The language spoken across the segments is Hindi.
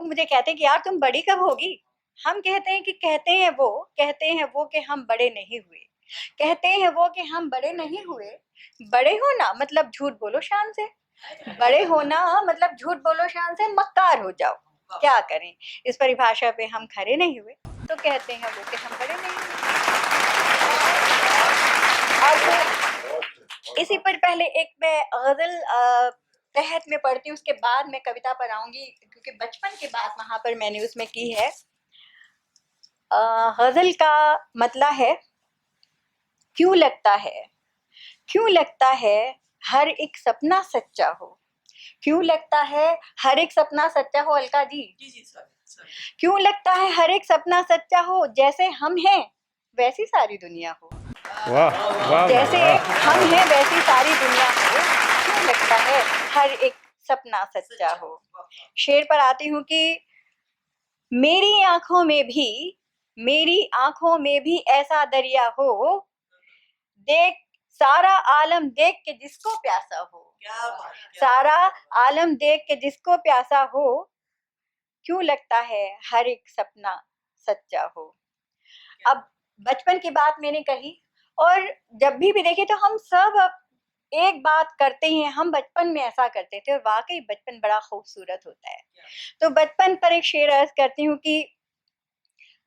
लोग मुझे कहते हैं कि यार तुम बड़ी कब होगी? हम कहते हैं वो कि हम बड़े नहीं हुए। कहते हैं वो कि हम बड़े नहीं हुए। बड़े होना मतलब झूठ बोलो शान से। बड़े होना मतलब झूठ बोलो शान से, मक्कार हो जाओ। क्या करें? इस परिभाषा पे हम खरे नहीं हुए, तो कहते हैं वो कि हम बड़े नहीं हुए। और इसी पर पहले एक मैं गज़ल तहत में पढ़ती हूँ, उसके बाद मैं कविता पर आऊँगी, क्योंकि बचपन की बात वहाँ पर मैंने उसमें की है। गज़ल का मतला है, क्यों लगता है हर एक सपना सच्चा हो। क्यों लगता है हर एक सपना सच्चा हो, अलका जी? जी सर। क्यों लगता है हर एक सपना सच्चा हो, जैसे हम हैं वैसी सारी दुनिया हो। वाह वाह जैसे वाह। हम हैं वैसी सारी दुनिया हो, क्यों लगता है हर एक सपना सच्चा हो। शेर पर आती हूँ कि मेरी आंखों में भी ऐसा दरिया हो, देख सारा आलम देख के जिसको प्यासा हो। सारा आलम देख के जिसको प्यासा हो, क्यों लगता है हर एक सपना सच्चा हो। अब बचपन की बात मैंने कही, और जब भी देखे तो हम सब अब एक बात करते हैं, हम बचपन में ऐसा करते थे, और वाकई बचपन बड़ा खूबसूरत होता है। तो बचपन पर एक शेर अर्ज करती हूँ कि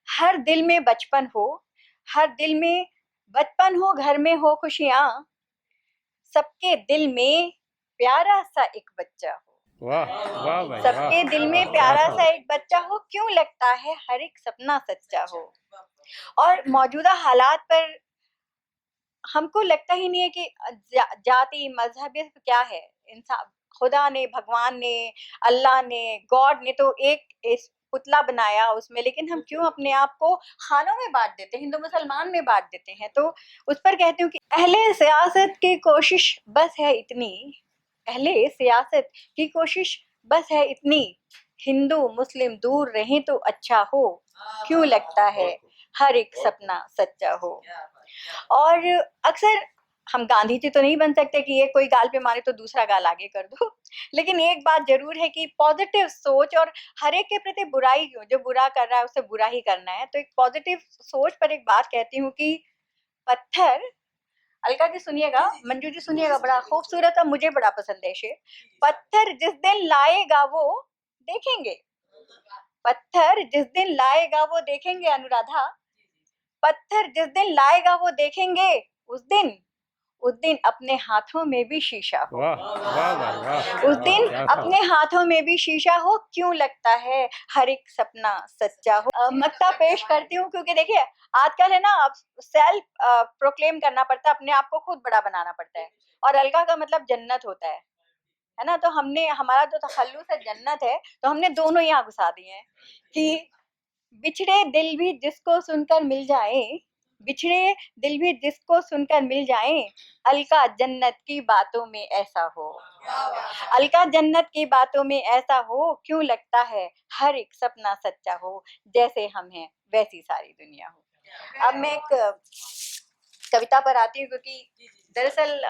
हर दिल में बचपन हो, हर दिल में बचपन हो, घर में हो खुशियाँ, सबके दिल में प्यारा सा एक बच्चा हो। वाह वाह भाई वाह। सबके दिल में प्यारा सा एक बच्चा हो, क्यों लगता है हर एक सपना सच्चा हो। और मौजूदा हालात पर हमको लगता ही नहीं है कि जाति मजहब ये क्या है। इंसान, खुदा ने, भगवान ने, अल्लाह ने, गॉड ने तो एक पुतला बनाया उसमें, लेकिन हम क्यों अपने आप को खानों में बांट देते हैं, हिंदू मुसलमान में बांट देते हैं। तो उस पर कहती हूँ कि अहले सियासत की कोशिश बस है इतनी, अहले सियासत की कोशिश बस है इतनी, हिंदू मुस्लिम दूर रहें तो अच्छा हो, क्यों लगता है हर एक सपना सच्चा हो। और अक्सर हम गांधी जी तो नहीं बन सकते कि एक कोई गाल पे मारे तो दूसरा गाल आगे कर दो, लेकिन एक बात जरूर है कि पॉजिटिव सोच, और हर एक के प्रति बुराई, जो बुरा कर रहा है उसे बुरा ही करना है, तो एक पॉजिटिव सोच पर एक बात कहती हूँ कि पत्थर, अलका जी सुनिएगा, मंजू जी सुनिएगा, बड़ा खूबसूरत है, मुझे बड़ा पसंद है शेर। पत्थर जिस दिन लाएगा वो देखेंगे, पत्थर जिस दिन लाएगा वो देखेंगे, अनुराधा, पत्थर जिस दिन लाएगा वो देखेंगे, उस दिन अपने हाथों में भी शीशा हो। वाह वाह भाई वाह। उस दिन क्या था? अपने हाथों में भी शीशा हो, क्यों लगता है हर एक सपना सच्चा हो। मक्ता पेश करती हूँ, क्योंकि देखिए आजकल है ना, अब सेल्फ प्रोक्लेम करना पड़ता है, अपने आप को खुद बड़ा बनाना पड़ता है, और अलगा का मतलब जन्नत होता है ना। तो हमने, हमारा जो तखल्लुस है जन्नत है, तो हमने दोनों यहाँ घुसा दिए हैं कि बिछड़े दिल भी जिसको सुनकर मिल जाए, बिछड़े दिल भी जिसको सुनकर मिल जाए, अलका जन्नत की बातों में ऐसा हो। अलका जन्नत की बातों में ऐसा हो, क्यों लगता है हर एक सपना सच्चा हो, जैसे हम हैं वैसी सारी दुनिया हो। अब मैं एक कविता पर आती हूँ, क्योंकि दरअसल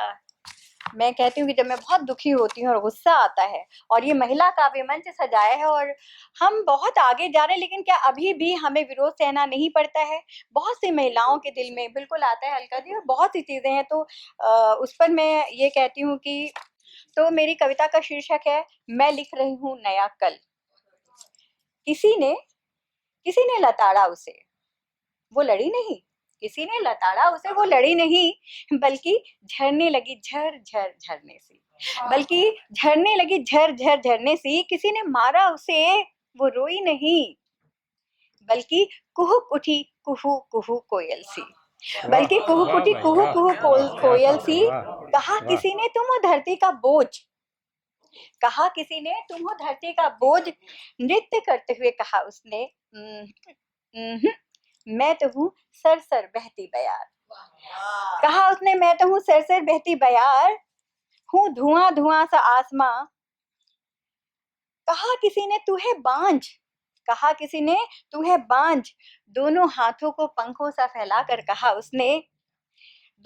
मैं कहती हूँ कि जब मैं बहुत दुखी होती हूँ और गुस्सा आता है, और ये महिला काव्य मंच सजाया है, और हम बहुत आगे जा रहे हैं, लेकिन क्या अभी भी हमें विरोध सहना नहीं पड़ता है। बहुत सी महिलाओं के दिल में बिल्कुल आता है अलका जी, और बहुत सी चीजें हैं। तो उस पर मैं ये कहती हूँ कि, तो मेरी कविता का शीर्षक है, मैं लिख रही हूँ नया कल। किसी ने लताड़ा उसे, वो लड़ी नहीं, किसी ने लताड़ा उसे, वो लड़ी नहीं, बल्कि झरने लगी झर झर झरने सी, बल्कि झरने लगी झर झर झरने सी, किसी ने मारा उसे, वो रोई नहीं, बल्कि कुहुक उठी कुहू कुहू कोयल सी, बल्कि कुहुक वाह उठी भाई कुहू वाह। कुहू क्या कोयल था भाई सी। वाह। कहा वाह किसी ने तुम हो धरती का बोझ, कहा किसी ने तुम हो धरती का बोझ, नृत्य करते हुए कहा उसने, मैं तो हूँ सरसर बहती बयार। कहा उसने, मैं तो हूँ सरसर बहती बयार, हूँ धुआं धुआं सा आसमां। कहा किसी ने तू है बांझ, कहा किसी ने तू है बांझ, दोनों हाथों को पंखों सा फैलाकर कहा उसने,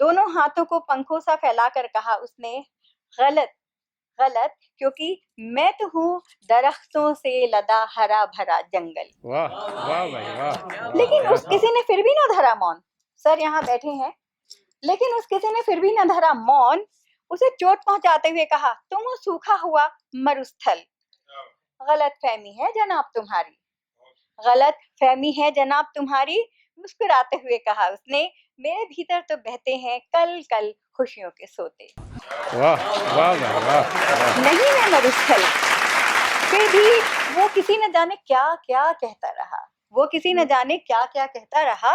दोनों हाथों को पंखों सा फैलाकर कहा उसने, गलत गलत, क्योंकि मैं तो हूँ दरख्तों से लदा हरा भरा जंगल। वाह वाह भाई वाह लेकिन क्या उस किसी ने फिर भी ना धरा मौन। सर यहाँ बैठे हैं, लेकिन उस किसी ने फिर भी न धरा मौन। उसे चोट पहुंचाते हुए कहा, तुम हो सूखा हुआ मरुस्थल। गलत फहमी है जनाब तुम्हारी, गलत फहमी है जनाब तुम्हारी। मुस्कुराते हुए कहा उसने, मेरे भीतर तो बहते हैं कल कल खुशियों के सोते। वाह वाह भाई वाह नहीं मैं मरुस्थल, फिर भी वो किसी न जाने क्या क्या कहता रहा, वो किसी न जाने क्या क्या कहता रहा।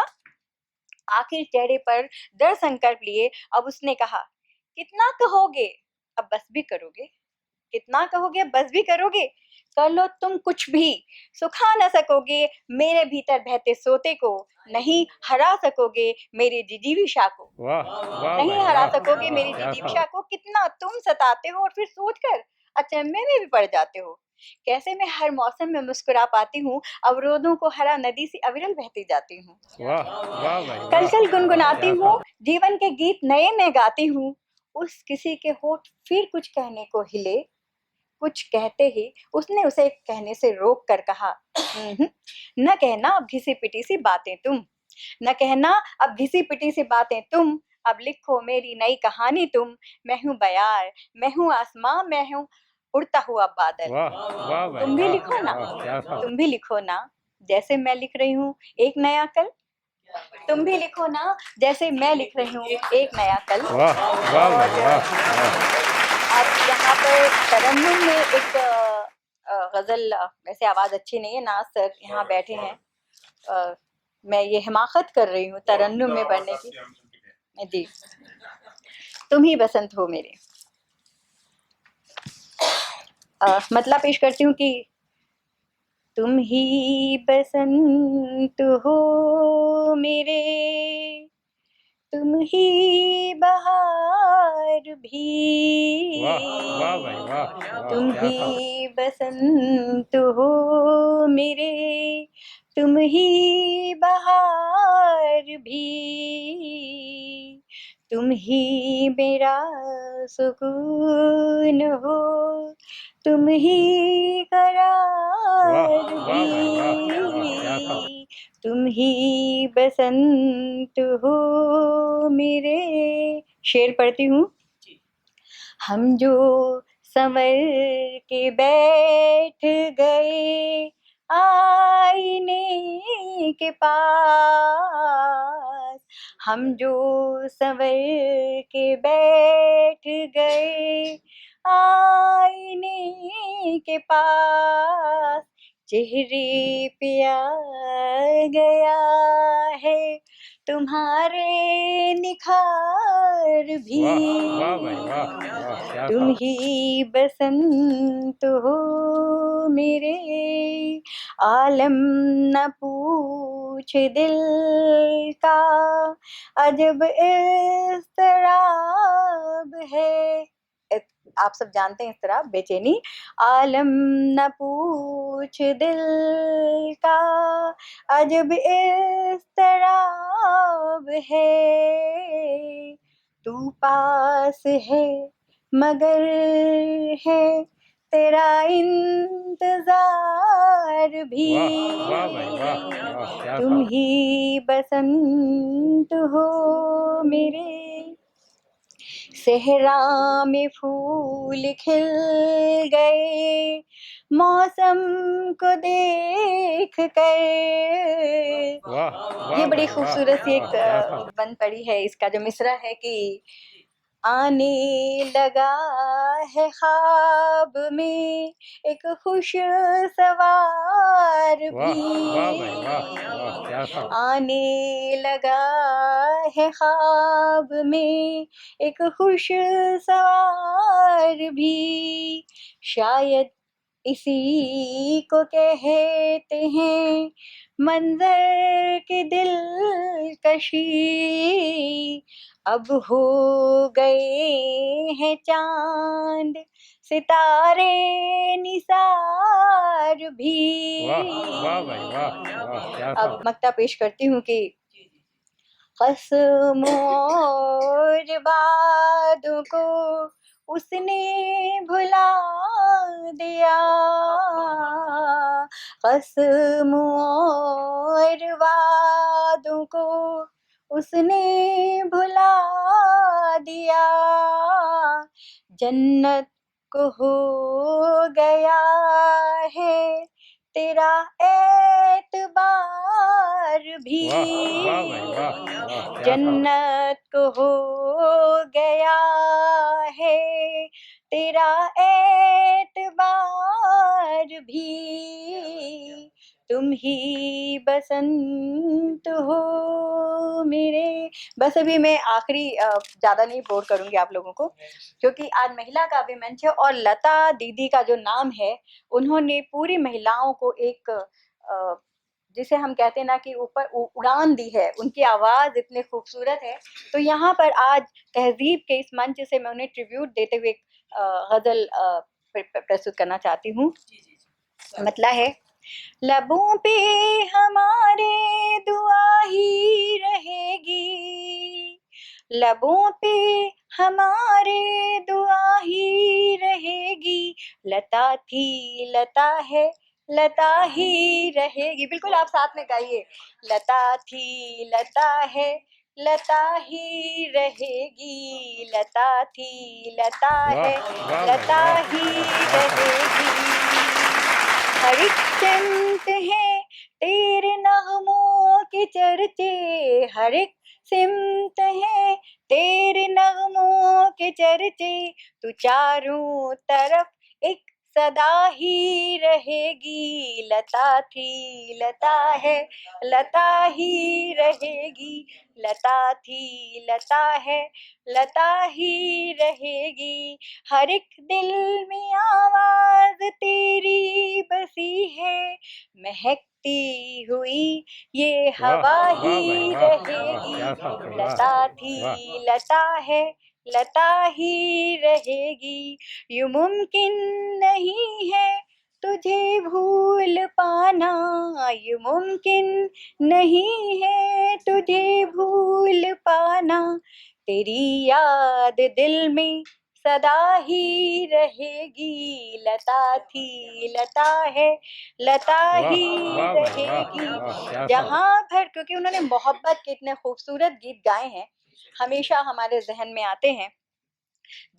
आखिर चेहरे पर दृढ़ संकल्प लिए अब उसने कहा, कितना कहोगे अब बस भी करोगे, कितना कहोगे अब बस भी करोगे, कर लो तुम कुछ भी, सुखा न सकोगे मेरे भीतर बहते सोते को, नहीं हरा सकोगे मेरी जिजीविशा को, वाह वाह नहीं भाई हरा वाह सकोगे मेरी क्या जिजीविशा को। कितना तुम सताते हो और फिर सोचकर अचंभे में भी पड़ जाते हो, कैसे मैं हर मौसम में मुस्कुरा पाती हूँ, अवरोधों को हरा नदी से अविरल बहती जाती हूँ, वाह वाह भाई कल वाह कल गुनगुनाती क्या हूँ, जीवन के गीत नए मैं गाती हूँ। उस किसी के होठ फिर कुछ कहने को हिले, कुछ कहते ही उसने उसे कहने से रोक कर कहा, न कहना अब घिसी पिटी सी बातें तुम, न कहना अब घिसी पिटी सी बातें तुम, अब लिखो मेरी नई कहानी तुम। मैं हूँ बयार, मैं हूँ आसमां, मैं हूँ उड़ता हुआ बादल। वाह वाह भाई तुम भी वाह लिखो ना, क्या तुम भी लिखो ना जैसे मैं लिख रही हूँ एक नया कल, तुम भी लिखो ना जैसे मैं लिख रही हूँ एक नया कल। वाह वाह भाई और वाह अब यहाँ पर तरन्नुम में एक गजल, वैसे आवाज अच्छी नहीं है, नाज सर यहाँ बैठे हैं, मैं ये हिमाकत कर रही हूँ तरन्नुम में पढ़ने की जी। तुम ही बसंत हो मेरे, मतलब पेश करती हूँ कि तुम ही बसंत हो मेरे, तुम ही बहार भी, वाह वाह भाई वाह तुम क्या ही बसंत हो मेरे, तुम ही बहार भी, तुम ही मेरा सुकून हो, तुम ही करार वाह भाई क्या भी, तुम ही बसंत हो मेरे। शेर पढ़ती हूँ। हम जो संवर के बैठ गए आईने के पास, हम जो संवर के बैठ गए आईने के पास, चेहरे पे आ गया है तुम्हारे निखार भी, वाह भाई वाह क्या तुम ही बसंत हो मेरे। आलम न पूछ दिल का अजब इज़्तिराब है, आप सब जानते हैं इज़्तिराब, बेचैनी। आलम न पूछ दिल का अजब इज़्तिराब है, तू पास है मगर है तेरा इंतजार भी, वाह भाई वाह क्या तुम ही बसंत हो मेरे। सेहरा में फूल खिल गए मौसम को देख कर, वाह ये बड़ी भाई खूबसूरत सी एक क्या बंद पड़ी है। इसका जो मिसरा है कि आने लगा है ख्वाब में एक खुश सवार भी, वाह भाई क्या आने लगा है ख्वाब में एक खुश सवार भी, शायद इसी को कहते हैं मंजर की दिलकशी, अब हो गए हैं चांद सितारे निसार भी। वाह भाई क्या अब मक्ता पेश करती हूँ कि कसमों और वादों को उसने भुला दिया, क़स्मों और वादों को उसने भुला दिया, जन्नत को हो गया है तेरा एतबार भी, वाह भाई वाह वाह, क्या था? जन्नत को हो गया है तेरा एतबार भी, तुम ही बसंत हो मेरे। बस अभी मैं आखिरी ज़्यादा नहीं बोर करूँगी आप लोगों को, क्योंकि आज महिला काव्य मंच है और लता दीदी का जो नाम है, उन्होंने पूरी महिलाओं को एक जिसे हम कहते हैं ना कि ऊपर उड़ान दी है, उनकी आवाज़ इतनी खूबसूरत है। तो यहाँ पर आज तहज़ीब के इस मंच से मैं उन्हें ट्रिब्यूट देते हुए गज़ल प्रस्तुत करना चाहती हूँ। मतलब है, लबों पे हमारे दुआ ही रहेगी, लबों पे हमारे दुआ ही रहेगी, लता थी लता है लता ही रहेगी। बिल्कुल आप साथ में गाइए, लता थी लता है लता ही रहेगी, लता थी लता है वाह भाई लता वाह ही वाह, क्या था? रहेगी। हर एक सिमत है तेरे नगमों के चर्चे, हर एक सिमत है तेरे नगमों के चर्चे, तू चारों तरफ एक सदा ही रहेगी, लता थी लता है लता ही रहेगी, लता थी लता है लता ही रहेगी, हर एक दिल में आवाज तेरी बसी है, महकती हुई ये हवा वाह भाई ही वाह वाह, रहेगी, क्या था? वाह लता वाह थी लता है लता ही रहेगी, यूं मुमकिन नहीं है तुझे भूल पाना, यूं मुमकिन नहीं है तुझे भूल पाना, तेरी याद दिल में सदा ही रहेगी, लता थी लता है लता वाह ही वाह भाई वाह रहेगी। वाह, क्या था? जहाँ भर, क्योंकि उन्होंने मोहब्बत के इतने खूबसूरत गीत गाए हैं, हमेशा हमारे जहन में आते हैं।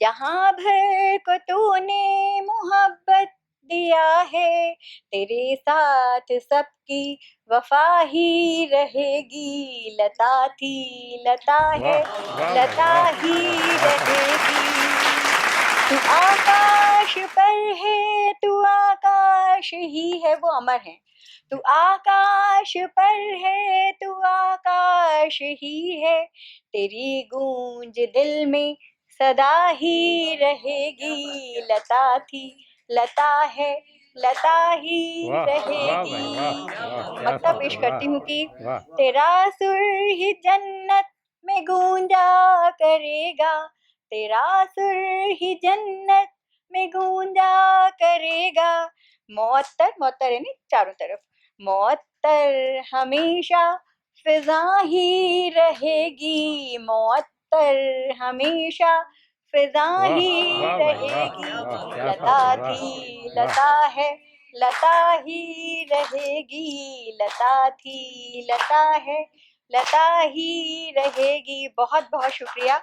जहाँ भर को तूने मोहब्बत दिया है, तेरे साथ सबकी वफा ही रहेगी, लता थी लता है वाह भाई लता वाह ही वाह, क्या था? रहेगी, तू आकाश पर है तू आकाश ही है, वो अमर है, तू आकाश पर है तू आकाश ही है, तेरी गूंज दिल में सदा ही रहेगी, लता थी लता है लता ही वाह भाई वाह रहेगी। वाह, क्या मक्ता था? पेश वाह करती हूँ कि वाह तेरा सुर ही जन्नत में गूंजा करेगा, तेरा सुर ही जन्नत में गूंजा करेगा, मुअत्तर मुअत्तर है नहीं चारों तरफ, मुअत्तर हमेशा फिजा ही रहेगी, मुअत्तर हमेशा फिजा ही वाह भाई वाह रहेगी, वाह, क्या था? लता वाह थी वाह लता है लता ही रहेगी, लता थी लता है लता ही रहेगी। बहुत बहुत शुक्रिया।